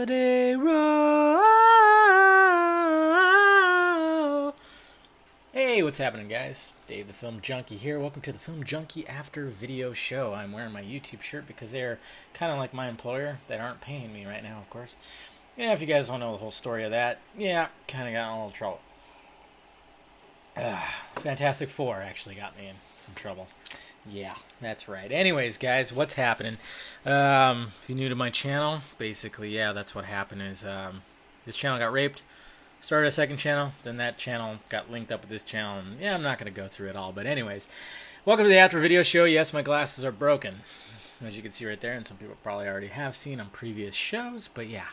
Holiday Row. Hey, what's happening, guys? Dave the Film Junkie here. Welcome to the Film Junkie After Video Show. I'm wearing my YouTube shirt because they're kind of like my employer that aren't paying me right now, of course. Yeah, if you guys don't know the whole story of that, yeah, kind of got in a little trouble. Fantastic Four actually got me in some trouble. Yeah, that's right. Anyways, guys, what's happening? If you're new to my channel, basically, yeah, that's what happened is this channel got raped. Started a second channel, then that channel got linked up with this channel, and yeah, I'm not going to go through it all, but anyways, welcome to the After Video Show. Yes, my glasses are broken, as you can see right there, and some people probably already have seen on previous shows, but yeah,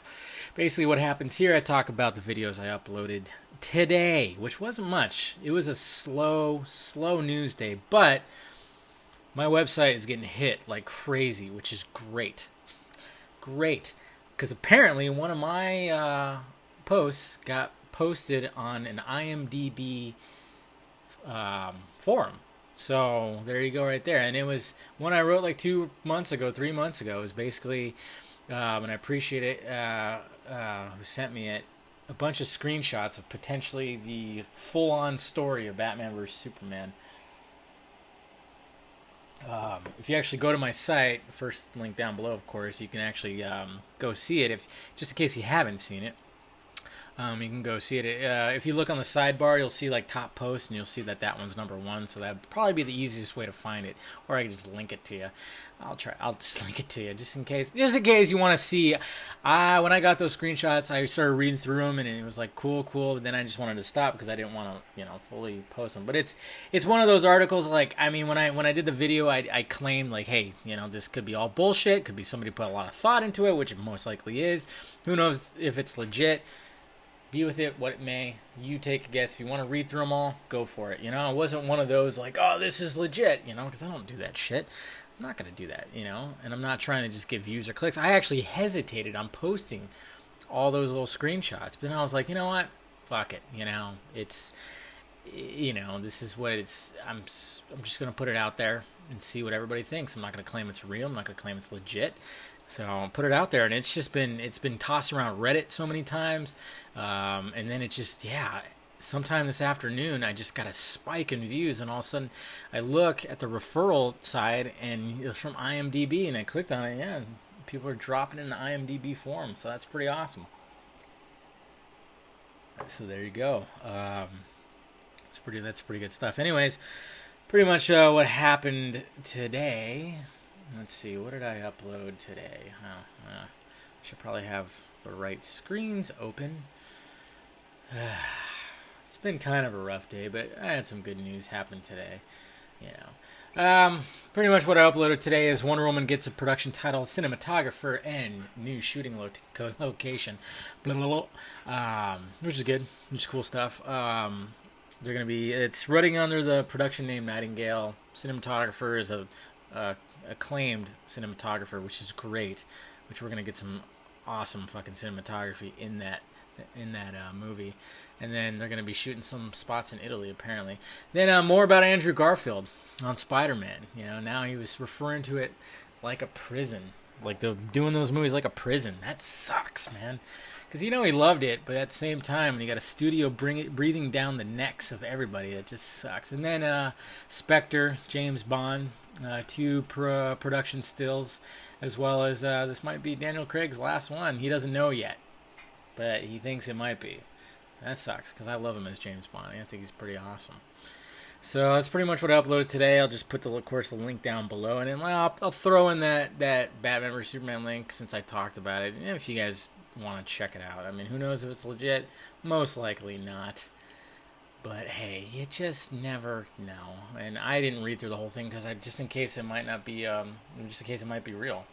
basically what happens here, I talk about the videos I uploaded today, which wasn't much. It was a slow news day, but my website is getting hit like crazy, which is great. Great, because apparently one of my posts got posted on an IMDb forum. So there you go right there. And it was one I wrote like 3 months ago. It was basically, and I appreciate it, who sent me it, a bunch of screenshots of potentially the full-on story of Batman vs. Superman. If you actually go to my site, first link down below, of course, you can actually go see it, just in case you haven't seen it. You can go see it. If you look on the sidebar, you'll see like top post, and you'll see that one's #1. So that'd probably be the easiest way to find it, or I can just link it to you. I'll just link it to you, just in case you want to see. When I got those screenshots, I started reading through them, and it was like cool. But then I just wanted to stop because I didn't want to, fully post them. But it's one of those articles. Like, I mean, when I did the video, I claimed like, hey, this could be all bullshit. Could be somebody put a lot of thought into it, which it most likely is. Who knows if it's legit? Be with it what it may. You take a guess. If you want to read through them all, go for it. I wasn't one of those like, oh, this is legit, because I don't do that shit. I'm not going to do that, and I'm not trying to just get views or clicks. I actually hesitated on posting all those little screenshots, but then I was like, you know what? Fuck it. It's, this is what it's, I'm just going to put it out there and see what everybody thinks. I'm not going to claim it's real. I'm not going to claim it's legit. So I'll put it out there, and it's been tossed around Reddit so many times, and then it just, sometime this afternoon I just got a spike in views, and all of a sudden I look at the referral side, and it was from IMDb, and I clicked on it, and people are dropping in the IMDb forum, so that's pretty awesome. So there you go. That's pretty good stuff. Anyways, pretty much what happened today. Let's see, what did I upload today? I should probably have the right screens open. It's been kind of a rough day, but I had some good news happen today. Pretty much what I uploaded today is Wonder Woman gets a production title, cinematographer, and new shooting location. Which is good, which is cool stuff. It's running under the production name Nightingale. Cinematographer is a acclaimed cinematographer, which is great, which we're going to get some awesome fucking cinematography in that movie. And then they're going to be shooting some spots in Italy, apparently. Then more about Andrew Garfield on Spider-Man. Now he was referring to it like a prison, like doing those movies like a prison. That sucks, man. Because he loved it, but at the same time, when you got a studio breathing down the necks of everybody, that just sucks. And then Spectre, James Bond, 2 production stills, as well as this might be Daniel Craig's last one. He doesn't know yet, but he thinks it might be. That sucks, because I love him as James Bond. I think he's pretty awesome. So that's pretty much what I uploaded today. I'll just put the link down below, and then I'll throw in that Batman vs. Superman link since I talked about it. And if you guys want to check it out, I mean, who knows if it's legit? Most likely not. But hey, you just never know. And I didn't read through the whole thing because just in case it might not be, just in case it might be real,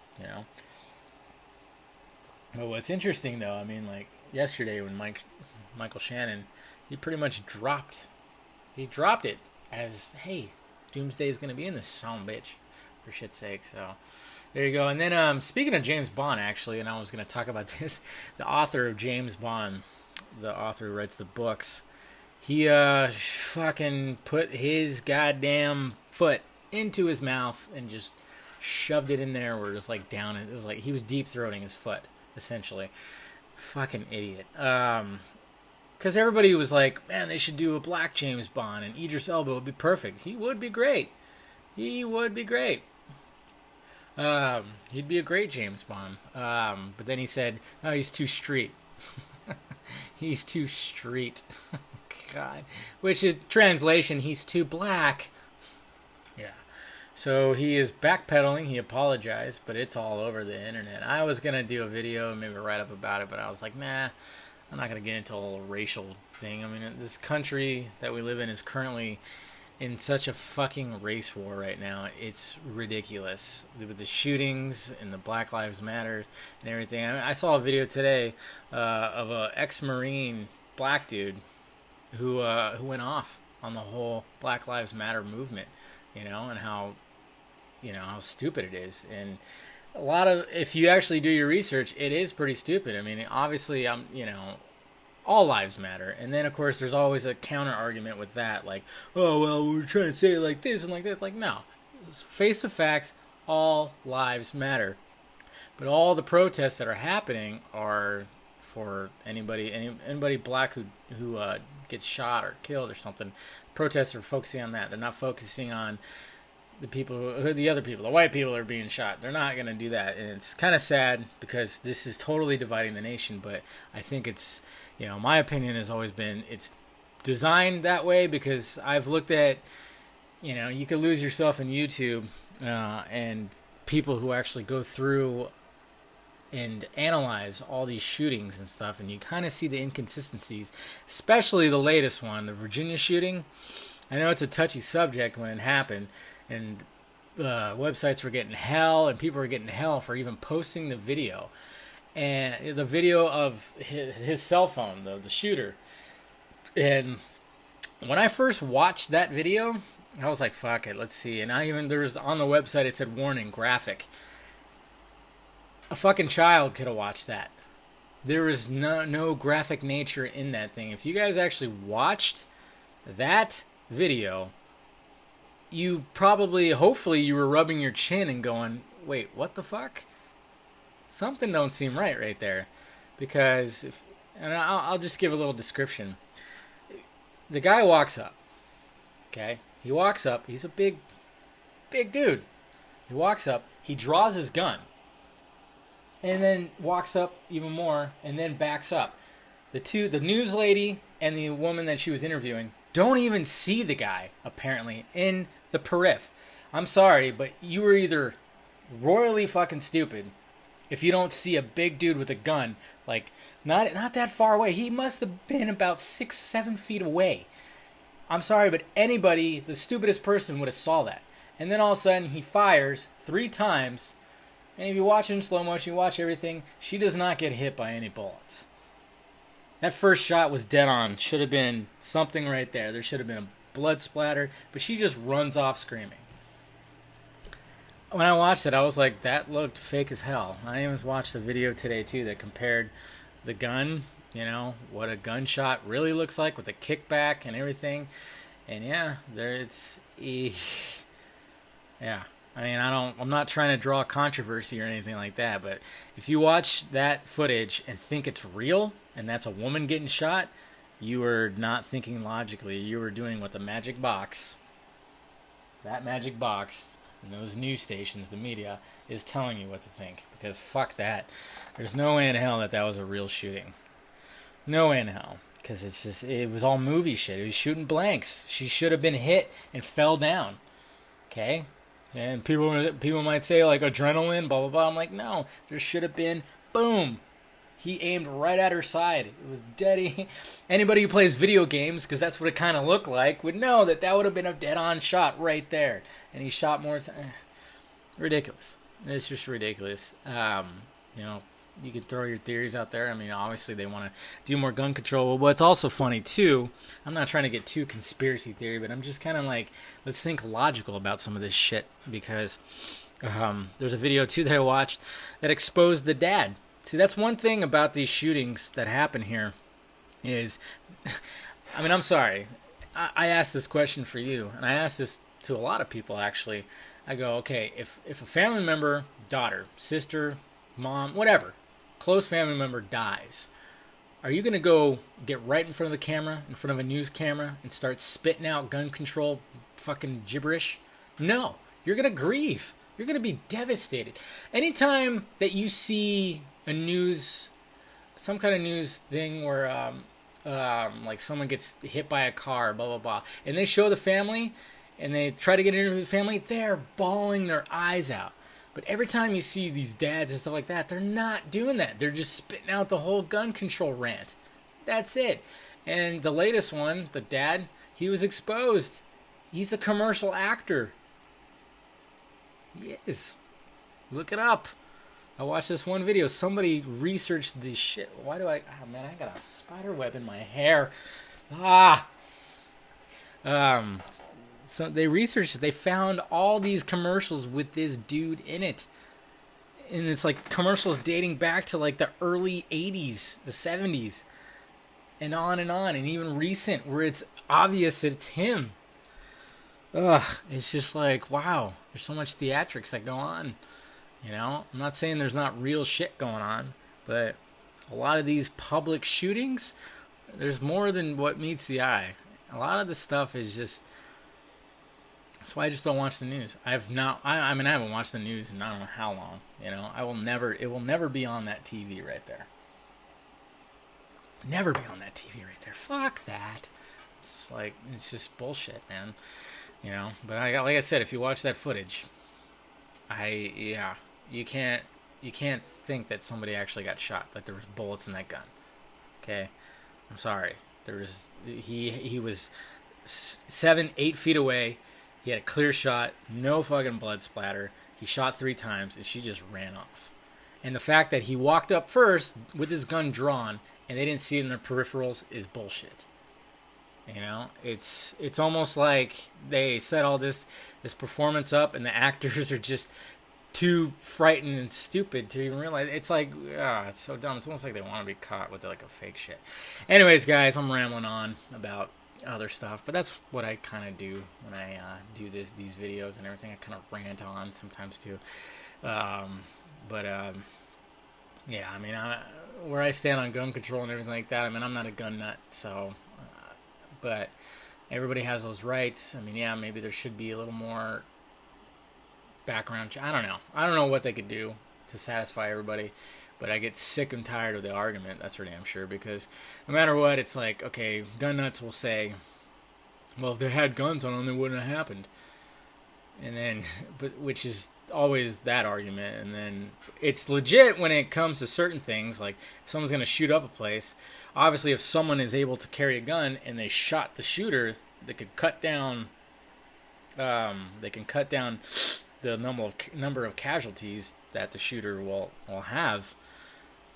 But what's interesting though, I mean, like yesterday when Michael Shannon, he pretty much dropped it as, hey, Doomsday is going to be in this son of a bitch, for shit's sake. So there you go. And then speaking of James Bond, actually, and I was going to talk about this, the author of James Bond, the author who writes the books, he fucking put his goddamn foot into his mouth and just shoved it in there where it was like down. It was like he was deep throating his foot. essentially. Fucking idiot. Because everybody was like, man, they should do a black James Bond, and Idris Elba would be perfect. He would be great. He would be great. He'd be a great James Bond. But then he said, "Oh, he's too street." He's too street. God. Which is translation, he's too black. Yeah. So he is backpedaling. He apologized, but it's all over the internet. I was gonna do a video and maybe write up about it, but I was like, nah, I'm not gonna get into a whole racial thing. I mean, this country that we live in is currently in such a fucking race war right now. It's ridiculous with the shootings and the Black Lives Matter and everything. I saw a video today of a ex-Marine black dude who went off on the whole Black Lives Matter movement, and how stupid it is. And a lot of, if you actually do your research, it is pretty stupid. I mean, obviously, all lives matter. And then, of course, there's always a counter argument with that. Like, oh, well, we're trying to say it like this and like this. Like, no. Face the facts, all lives matter. But all the protests that are happening are for anybody black who gets shot or killed or something. Protests are focusing on that. They're not focusing on the other people, the white people that are being shot. They're not going to do that. And it's kind of sad because this is totally dividing the nation. But I think it's, my opinion has always been it's designed that way because I've looked at, you could lose yourself in YouTube and people who actually go through and analyze all these shootings and stuff, and you kind of see the inconsistencies, especially the latest one, the Virginia shooting. I know it's a touchy subject when it happened, and websites were getting hell, and people were getting hell for even posting the video. And the video of his cell phone, the shooter. And when I first watched that video, I was like, fuck it, let's see. And there was on the website, it said warning, graphic. A fucking child could have watched that. There was no graphic nature in that thing. If you guys actually watched that video, you probably, hopefully, you were rubbing your chin and going, wait, what the fuck? Something don't seem right there. Because, and I'll just give a little description. The guy walks up. Okay? He walks up. He's a big dude. He walks up. He draws his gun. And then walks up even more. And then backs up. The news lady and the woman that she was interviewing don't even see the guy, apparently, in the periph. I'm sorry, but you were either royally fucking stupid if you don't see a big dude with a gun, like, not that far away. He must have been about 6-7 feet away. I'm sorry, but anybody, the stupidest person, would have saw that. And then all of a sudden, he fires 3 times, and if you watch it in slow motion, you watch everything, she does not get hit by any bullets. That first shot was dead on. Should have been something right there. There should have been a blood splatter, but she just runs off screaming. When I watched it, I was like, that looked fake as hell. I even watched the video today, too, that compared the gun, what a gunshot really looks like with the kickback and everything. And yeah, yeah. I mean, I'm not trying to draw controversy or anything like that, but if you watch that footage and think it's real, and that's a woman getting shot, you are not thinking logically. You are doing what that magic box, and those news stations, the media, is telling you what to think. Because fuck that. There's no way in hell that was a real shooting. No way in hell. Because it was all movie shit. It was shooting blanks. She should have been hit and fell down. Okay? And people might say, like, adrenaline, blah, blah, blah. I'm like, no. There should have been, boom. He aimed right at her side. It was dead. Anybody who plays video games, because that's what it kind of looked like, would know that would have been a dead-on shot right there. And he shot more time. Ridiculous. It's just ridiculous. You can throw your theories out there. I mean, obviously they want to do more gun control. But what's also funny, too, I'm not trying to get too conspiracy theory, but I'm just kind of like, let's think logical about some of this shit. Because there's a video, too, that I watched that exposed the dad. See, that's one thing about these shootings that happen here is, I mean, I'm sorry. I asked this question for you, and I asked this to a lot of people, actually. I go, okay, if a family member, daughter, sister, mom, whatever, close family member dies, are you going to go get right in front of the camera, in front of a news camera, and start spitting out gun control fucking gibberish? No. You're going to grieve. You're going to be devastated. Anytime that you see a news, some kind of news thing where like someone gets hit by a car, blah, blah, blah, and they show the family and they try to get an interview with the family, they're bawling their eyes out. But every time you see these dads and stuff like that, they're not doing that. They're just spitting out the whole gun control rant. That's it. And the latest one, the dad, he was exposed. He's a commercial actor. He is. Look it up. I watched this one video. Somebody researched this shit. Why do I... Oh, man, I got a spider web in my hair. So they researched it. They found all these commercials with this dude in it. And it's like commercials dating back to like the early 80s, the 70s. And on and on. And even recent where it's obvious that it's him. It's just like, wow. There's so much theatrics that go on. You know? I'm not saying there's not real shit going on. But a lot of these public shootings, there's more than what meets the eye. A lot of the stuff is just... That's why I just don't watch the news. I haven't watched the news in I don't know how long. You know, it will never be on that TV right there. Never be on that TV right there. Fuck that. It's just bullshit, man. You know, but like I said, if you watch that footage, you can't think that somebody actually got shot. Like there was bullets in that gun. Okay, I'm sorry. He was 7-8 feet away. He had a clear shot, no fucking blood splatter. He shot 3 times, and she just ran off. And the fact that he walked up first with his gun drawn, and they didn't see it in their peripherals is bullshit. You know, it's almost like they set all this performance up, and the actors are just too frightened and stupid to even realize. It's like, it's so dumb. It's almost like they want to be caught with like a fake shit. Anyways, guys, I'm rambling on about other stuff, but that's what I kind of do when I do these videos and everything. I kind of rant on sometimes too, yeah, I mean, where I stand on gun control and everything like that, I mean, I'm not a gun nut, so but everybody has those rights. I mean, yeah, maybe there should be a little more background. I don't know what they could do to satisfy everybody. But I get sick and tired of the argument, that's for damn sure, because no matter what, it's like, okay, gun nuts will say, well, if they had guns on them, it wouldn't have happened. And then, which is always that argument. And then it's legit when it comes to certain things, like if someone's going to shoot up a place, obviously if someone is able to carry a gun and they shot the shooter, they could cut down, the number of casualties that the shooter will have.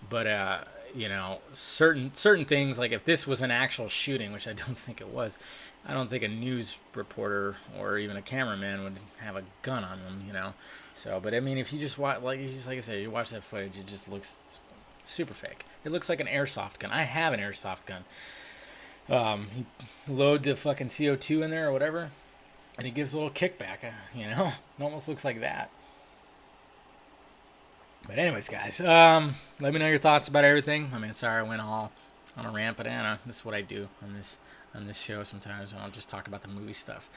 But you know, certain things, like if this was an actual shooting, which I don't think it was, I don't think a news reporter or even a cameraman would have a gun on them, you know. So, but I mean, if you just watch, like I said, you watch that footage, it just looks super fake. It looks like an airsoft gun. I have an airsoft gun. You load the fucking CO2 in there or whatever, and it gives a little kickback. You know, it almost looks like that. But anyways, guys, let me know your thoughts about everything. I mean, sorry I went all on a rant, but this is what I do on this show sometimes, and I'll just talk about the movie stuff.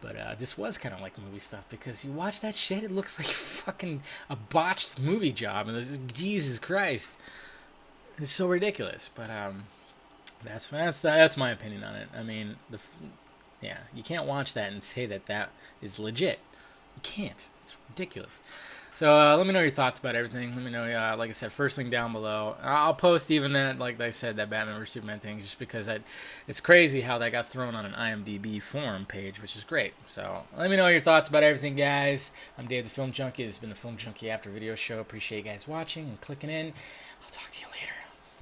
But this was kind of like movie stuff, because you watch that shit, it looks like fucking a botched movie job, and Jesus Christ, it's so ridiculous. But that's my opinion on it. I mean, you can't watch that and say that is legit. You can't. It's ridiculous. So let me know your thoughts about everything. Let me know, like I said, first link down below. I'll post even that, like I said, that Batman vs Superman thing, just because it's crazy how that got thrown on an IMDb forum page, which is great. So let me know your thoughts about everything, guys. I'm Dave the Film Junkie. This has been the Film Junkie After Video Show. Appreciate you guys watching and clicking in. I'll talk to you later.